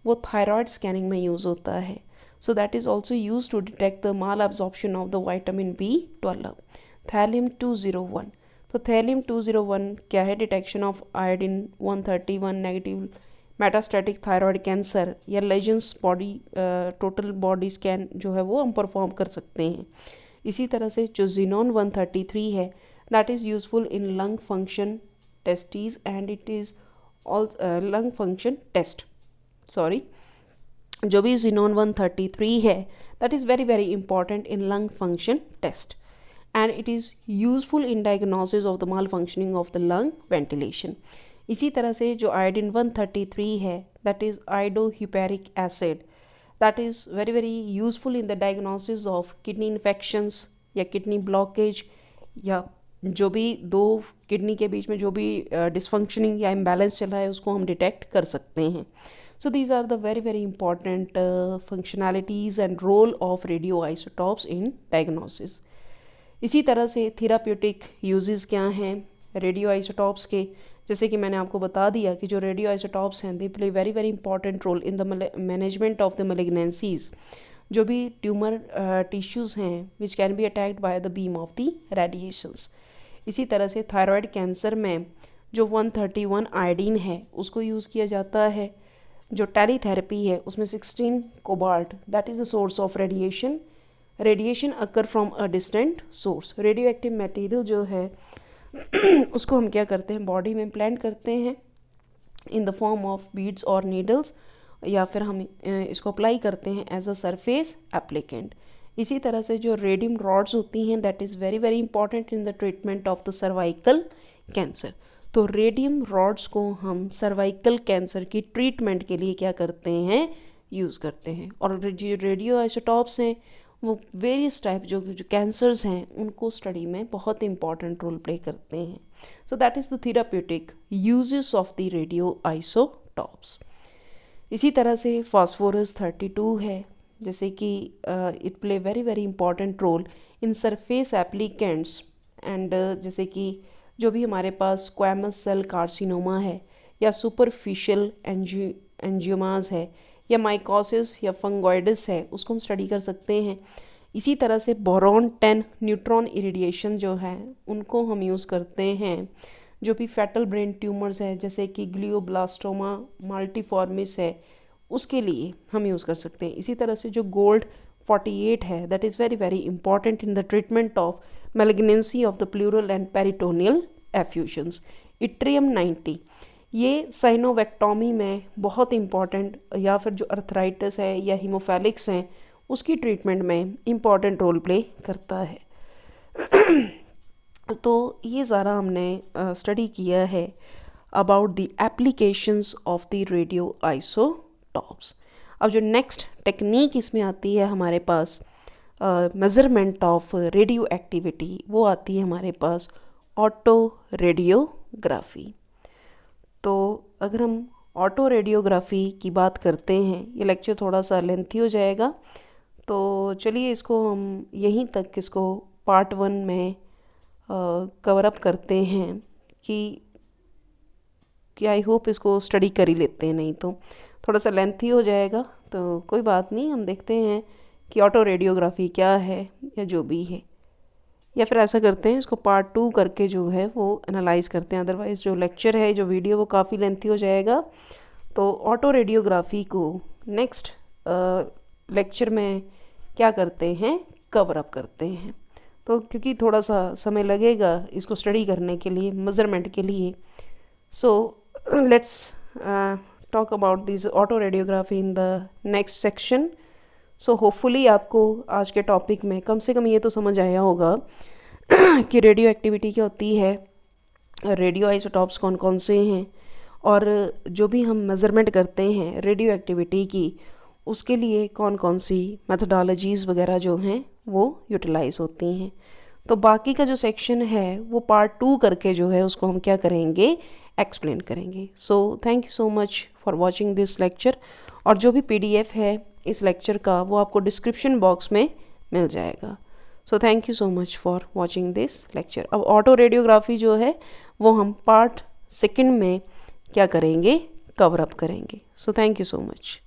वो थायराइड स्कैनिंग में यूज़ होता है। So that is also use to detect the malabsorption of the vitamin B12। Thallium 201, तो थैलियम 201 क्या है? Detection of iodine 131 negative metastatic thyroid cancer या lesions body total body scan जो है वो हम परफॉर्म कर सकते हैं। इसी तरह से जो जीनोन 133 है, that is useful in lung function tests and it is all lung function test, sorry, जो भी जीनोन 133 है, that is very very important in lung function test and it is useful in diagnosis of the malfunctioning of the lung ventilation. इसी तरह से जो iodine 133 है, that is iodohupric acid, that is very very useful in the diagnosis of kidney infections या kidney blockage, या जो भी दो किडनी के बीच में जो भी डिसफंक्शनिंग या इम्बैलेंस चल रहा है, उसको हम डिटेक्ट कर सकते हैं। So these are the very very important functionalities and role of radioisotopes in diagnosis. इसी तरह से थेराप्यूटिक यूजेस क्या हैं रेडियो आइसोटॉप्स के? जैसे कि मैंने आपको बता दिया कि जो रेडियो आइसोटॉप्स हैं, they play very very important role in the management of the malignancies. जो भी ट्यूमर टिश्यूज़ हैं which can be attacked by the beam of the radiations. इसी तरह से थायराइड कैंसर में जो 131 आयोडीन है उसको यूज़ किया जाता है। जो टेलीथेरेपी है उसमें 16 cobalt that is the source of radiation. Radiation occur from a distant source. Radio active material जो है उसको हम क्या करते हैं, बॉडी में इम्प्लांट करते हैं in the form of beads और नीडल्स, या फिर हम इसको अप्लाई करते हैं एज अ सरफेस एप्लीकेंट। इसी तरह से जो रेडियम रॉड्स होती हैं that is very very important in the treatment of the cervical cancer. तो रेडियम रॉड्स को हम सर्वाइकल कैंसर की ट्रीटमेंट के लिए क्या करते हैं, यूज़ करते हैं। और जो रेडियो आइसोटॉप्स हैं वो वेरियस टाइप जो कैंसर्स हैं उनको स्टडी में बहुत इंपॉर्टेंट रोल प्ले करते हैं। So that is the therapeutic uses of the radio isotopes. इसी तरह से फास्फोरस 32 है, जैसे कि it play very very important role in surface applicants and जैसे कि जो भी हमारे पास स्क्वैमस सेल कार्सिनोमा है या सुपरफिशियल एंजियोमास है या माइकोसिस या फंगोइडिस है उसको हम स्टडी कर सकते हैं। इसी तरह से बोरॉन 10 न्यूट्रॉन इरिडिएशन जो है उनको हम यूज़ करते हैं। जो भी फैटल ब्रेन ट्यूमर्स है जैसे कि ग्लियोब्लास्टोमा मल्टीफॉर्मिस है उसके लिए हम यूज़ कर सकते हैं। इसी तरह से जो गोल्ड 48 है that is very very important in the treatment of malignancy of the pleural and peritoneal effusions। Yttrium 90 ये साइनोवेक्टोमी में बहुत इंपॉर्टेंट, या फिर जो अर्थराइटिस है या हीमोफेलिक्स हैं उसकी ट्रीटमेंट में इम्पॉर्टेंट रोल प्ले करता है। तो ये सारा हमने स्टडी किया है about the applications of the radio isotopes. अब जो नेक्स्ट टेक्निक इसमें आती है हमारे पास मेज़रमेंट ऑफ रेडियो एक्टिविटी, वो आती है हमारे पास ऑटो रेडियोग्राफी। तो अगर हम ऑटो रेडियोग्राफी की बात करते हैं, ये लेक्चर थोड़ा सा लेंथी हो जाएगा तो चलिए इसको हम यहीं तक इसको पार्ट 1 में कवर अप करते हैं कि आई होप इसको स्टडी कर ही लेते हैं, नहीं तो थोड़ा सा लेंथी हो जाएगा। तो कोई बात नहीं, हम देखते हैं कि ऑटो रेडियोग्राफी क्या है या जो भी है, या फिर ऐसा करते हैं इसको पार्ट 2 करके जो है वो एनालाइज करते हैं। अदरवाइज़ जो लेक्चर है जो वीडियो वो काफ़ी लेंथी हो जाएगा। तो ऑटो रेडियोग्राफी को नेक्स्ट लेक्चर में क्या करते हैं, कवर अप करते हैं। तो क्योंकि थोड़ा सा समय लगेगा इसको स्टडी करने के लिए, मेज़रमेंट के लिए, so let's talk about this auto radiography in the next section. So hopefully आपको आज के टॉपिक में कम से कम ये तो समझ आया होगा कि रेडियो एक्टिविटी क्या होती है, रेडियो आइसोटॉप्स कौन कौन से हैं, और जो भी हम मेज़रमेंट करते हैं रेडियो एक्टिविटी की उसके लिए कौन कौन सी मेथोडोलॉजीज़ वगैरह जो हैं वो यूटिलाइज़ होती हैं। तो बाकी का जो सेक्शन है वो पार्ट 2 करके जो है उसको हम क्या करेंगे, एक्सप्लेन करेंगे। So thank you so much for watching this lecture. और जो भी PDF है इस लेक्चर का वो आपको डिस्क्रिप्शन बॉक्स में मिल जाएगा। So thank you so much for watching this lecture. अब ऑटो रेडियोग्राफी जो है वो हम पार्ट 2 में क्या करेंगे, कवर अप करेंगे। So thank you so much.